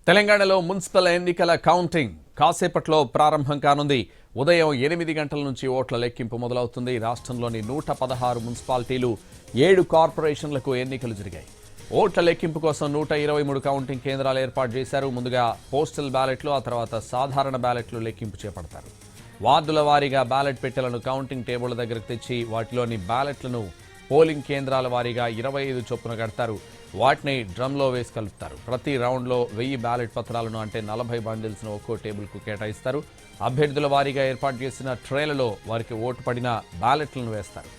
తెలంగాణలో మున్సిపల్ ఎన్నికల కౌంటింగ్ కాసేపట్లో ప్రారంభం కానుంది. ఉదయం 8 గంటల నుంచి ఓట్ల లెక్కింపు మొదలవుతుంది. రాష్ట్రంలోని 116 మున్సిపాలిటీలు 7 కార్పొరేషన్లకు ఎన్నికలు జరిగాయి. ఓట్ల లెక్కింపు కోసం 123 కౌంటింగ్ కేంద్రాలు ఏర్పాటు చేశారు. ముందుగా పోస్టల్ బ్యాలెట్లు, ఆ తర్వాత సాధారణ బ్యాలెట్లు లెక్కింపు చేపడతారు. వార్డుల వారీగా బ్యాలెట్ పెట్టెలను కౌంటింగ్ టేబుల్ దగ్గరకు తెచ్చి వాటిలోని బ్యాలెట్లను పోలింగ్ కేంద్రాల వారీగా 25 చొప్పున కడతారు. వాటిని డ్రమ్లో వేసి కలుపుతారు. ప్రతి రౌండ్లో 1000 బ్యాలెట్ పత్రాలను అంటే 40 బండిల్స్ను ఒక్కో టేబుల్కు కేటాయిస్తారు. అభ్యర్థుల వారీగా ఏర్పాటు చేసిన ట్రేలలో వారికి ఓటు పడిన బ్యాలెట్లను వేస్తారు.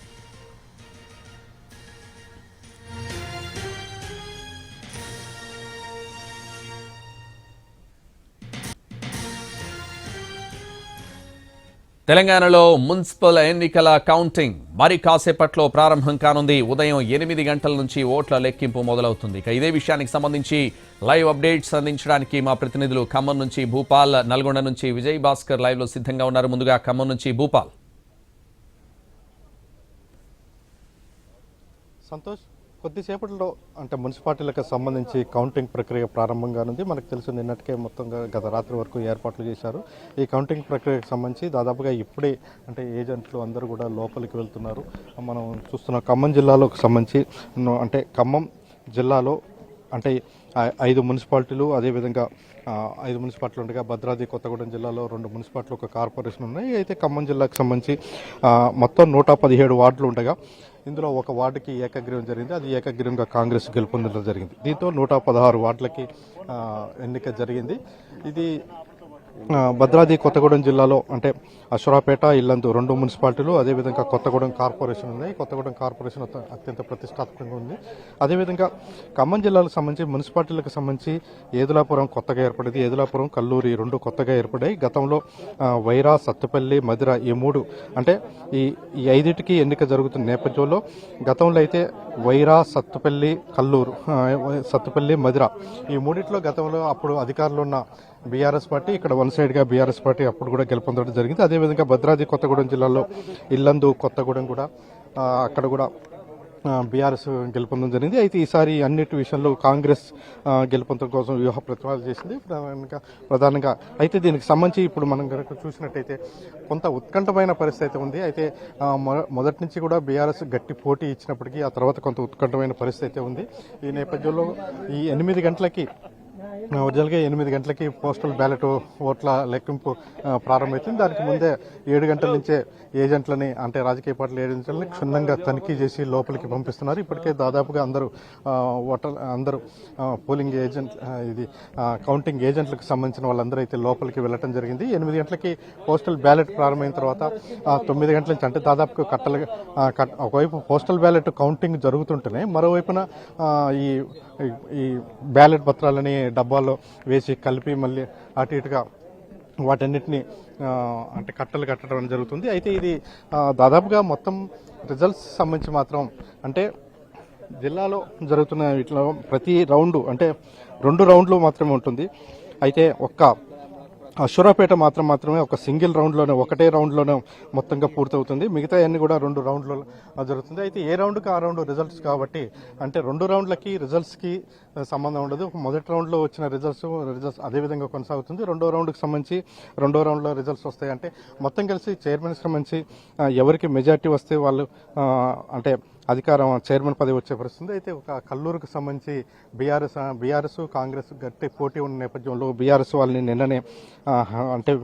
తెలంగాణలో మున్సిపల్ ఎన్నికల కౌంటింగ్ మరి కాసేపట్లో ప్రారంభం కానుంది. ఉదయం 8 గంటల నుంచి ఓట్ల లెక్కింపు మొదలవుతుంది. ఇదే విషయానికి సంబంధించి లైవ్ అప్డేట్స్ అందించడానికి మా ప్రతినిధులు ఖమ్మం నుంచి భూపాల్, నల్గొండ నుంచి విజయ్ భాస్కర్ లైవ్ లో సిద్ధంగా ఉన్నారు. ముందుగా ఖమ్మం నుంచి భూపాల్. సంతోష్, కొద్దిసేపట్లో అంటే మున్సిపాలిటీలకు సంబంధించి కౌంటింగ్ ప్రక్రియ ప్రారంభంగా ఉంది. మనకు తెలుసు నిన్నటికే మొత్తంగా గత రాత్రి వరకు ఏర్పాట్లు చేశారు. ఈ కౌంటింగ్ ప్రక్రియకు సంబంధించి దాదాపుగా ఇప్పుడే అంటే ఏజెంట్లు అందరూ కూడా లోపలికి వెళ్తున్నారు. మనం చూస్తున్న ఖమ్మం జిల్లాలోకి సంబంధించి అంటే ఖమ్మం జిల్లాలో అంటే 5 మున్సిపాలిటీలు, అదేవిధంగా 5 మున్సిపాలిటీలు ఉండగా భద్రాద్రి కొత్తగూడెం జిల్లాలో 2 మున్సిపాలిటీలు, ఒక కార్పొరేషన్ ఉన్నాయి. అయితే ఖమ్మం జిల్లాకు సంబంధించి మొత్తం 117 వార్డులు ఉండగా ఇందులో ఒక వార్డుకి ఏకగ్రీవం జరిగింది. అది ఏకగ్రీవంగా కాంగ్రెస్ గెలుపొందడం జరిగింది. దీంతో 116 వార్డులకి ఎన్నిక జరిగింది. ఇది భద్రాద్రి కొత్తగూడెం జిల్లాలో అంటే అశ్వరాపేట, ఇల్లందు 2 మున్సిపాలిటీలు, అదేవిధంగా కొత్తగూడెం కార్పొరేషన్ ఉన్నాయి. కొత్తగూడెం కార్పొరేషన్ అత్యంత ప్రతిష్టాత్మకంగా ఉంది. అదేవిధంగా ఖమ్మం జిల్లాలకు సంబంధించి మున్సిపాలిటీలకు సంబంధించి ఏదులాపురం కొత్తగా ఏర్పడింది. ఏదులాపురం, కల్లూరి 2 కొత్తగా ఏర్పడ్డాయి. గతంలో వైరా, సత్తుపల్లి, మధిర ఈ 3 అంటే ఈ 5టికి ఎన్నిక జరుగుతున్న నేపథ్యంలో గతంలో అయితే వైరా, సత్తుపల్లి, కల్లూరు, సత్తుపల్లి, మధిర ఈ 3టిలో గతంలో అప్పుడు అధికారంలో ఉన్న బీఆర్ఎస్ పార్టీ, ఇక్కడ వన్ సైడ్గా బీఆర్ఎస్ పార్టీ అప్పుడు కూడా గెలుపొందడం జరిగింది. అదేవిధంగా భద్రాద్రి కొత్తగూడెం జిల్లాలో ఇల్లందు, కొత్తగూడెం కూడా అక్కడ కూడా బీఆర్ఎస్ గెలుపొందడం జరిగింది. అయితే ఈసారి అన్నిటి విషయంలో కాంగ్రెస్ గెలుపొందడం కోసం వ్యూహ ప్రతిపాదన చేసింది ప్రధానంగా. అయితే దీనికి సంబంధించి ఇప్పుడు మనం కనుక చూసినట్టయితే కొంత ఉత్కంఠమైన పరిస్థితి ఉంది. అయితే మొదటి నుంచి కూడా బీఆర్ఎస్ గట్టి పోటీ ఇచ్చినప్పటికీ ఆ తర్వాత కొంత ఉత్కంఠమైన పరిస్థితి ఉంది. ఈ నేపథ్యంలో ఈ 8 గంటలకి ఒరిజినల్గా 8 గంటలకి పోస్టల్ బ్యాలెట్ ఓట్ల లెక్కింపు ప్రారంభమవుతుంది. దానికి ముందే 7 గంటల నుంచే ఏజెంట్లని అంటే రాజకీయ పార్టీల ఏజెంట్లని క్షుణ్ణంగా తనిఖీ చేసి లోపలికి పంపిస్తున్నారు. ఇప్పటికే దాదాపుగా అందరూ పోలింగ్ ఏజెంట్ ఇది కౌంటింగ్ ఏజెంట్లకు సంబంధించిన వాళ్ళందరూ అయితే లోపలికి వెళ్ళటం జరిగింది. 8 గంటలకి పోస్టల్ బ్యాలెట్ ప్రారంభమైన తర్వాత 9 గంటల నుంచి అంటే దాదాపు ఒకవైపు పోస్టల్ బ్యాలెట్ కౌంటింగ్ జరుగుతుంటేనే మరోవైపున ఈ బ్యాలెట్ పత్రాలని డబ్బాల్లో వేసి కలిపి మళ్ళీ అటు ఇటుగా వాటన్నిటిని అంటే కట్టడం జరుగుతుంది. అయితే ఇది దాదాపుగా మొత్తం రిజల్ట్స్ సంబంధించి మాత్రం అంటే జిల్లాలో జరుగుతున్న వీటిలో ప్రతి రౌండు అంటే 2 రౌండ్లు మాత్రమే ఉంటుంది. అయితే అశ్వరాపేట మాత్రమే ఒక సింగిల్ రౌండ్లోనే ఒకటే రౌండ్లోనే మొత్తంగా పూర్తవుతుంది. మిగతా అన్ని కూడా 2 రౌండ్లో జరుగుతుంది. అయితే ఏ రౌండ్కి ఆ రౌండ్ రిజల్ట్స్ కాబట్టి అంటే 2 రౌండ్లకి రిజల్ట్స్కి సంబంధం ఉండదు. మొదటి రౌండ్లో వచ్చిన రిజల్ట్స్ అదేవిధంగా కొనసాగుతుంది. 2వ రౌండ్కి సంబంధించి 2వ రౌండ్లో రిజల్ట్స్ వస్తాయి. అంటే మొత్తం కలిసి చైర్మన్కి సంబంధించి ఎవరికి మెజార్టీ వస్తే వాళ్ళు అంటే అధికారం చైర్మన్ పదవి వచ్చే పరిస్థితుంది. అయితే ఒక కల్లూరుకు సంబంధించి బీఆర్ఎస్ కాంగ్రెస్ గట్టి పోటీ ఉన్న నేపథ్యంలో బీఆర్ఎస్ వాళ్ళని నిన్ననే అంటే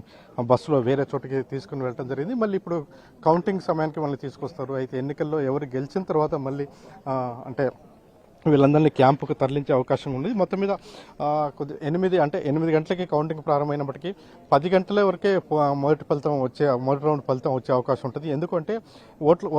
బస్సులో వేరే చోటుకి తీసుకుని వెళ్ళడం జరిగింది. మళ్ళీ ఇప్పుడు కౌంటింగ్ సమయానికి మళ్ళీ తీసుకొస్తారు. అయితే ఎన్నికల్లో ఎవరు గెలిచిన తర్వాత మళ్ళీ అంటే వీళ్ళందరినీ క్యాంపుకు తరలించే అవకాశం ఉంది. మొత్తం మీద 8 గంటలకి కౌంటింగ్ ప్రారంభమైనప్పటికీ 10 గంటల వరకే మొదటి రౌండ్ ఫలితం వచ్చే అవకాశం ఉంటుంది. ఎందుకంటే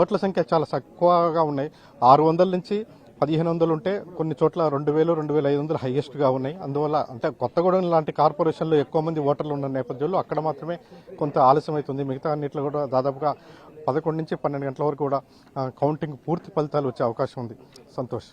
ఓట్ల సంఖ్య చాలా తక్కువగా ఉన్నాయి. 600 నుంచి 1500 ఉంటే కొన్ని చోట్ల 2000, 2500 హైయెస్ట్గా ఉన్నాయి. అందువల్ల అంటే కొత్తగూడెం లాంటి కార్పొరేషన్లో ఎక్కువ మంది ఓటర్లు ఉన్న నేపథ్యంలో అక్కడ మాత్రమే కొంత ఆలస్యం అవుతుంది. మిగతా అన్నింటిలో కూడా దాదాపుగా 11 నుంచి 12 గంటల వరకు కూడా కౌంటింగ్ పూర్తి ఫలితాలు వచ్చే అవకాశం ఉంది. సంతోష్.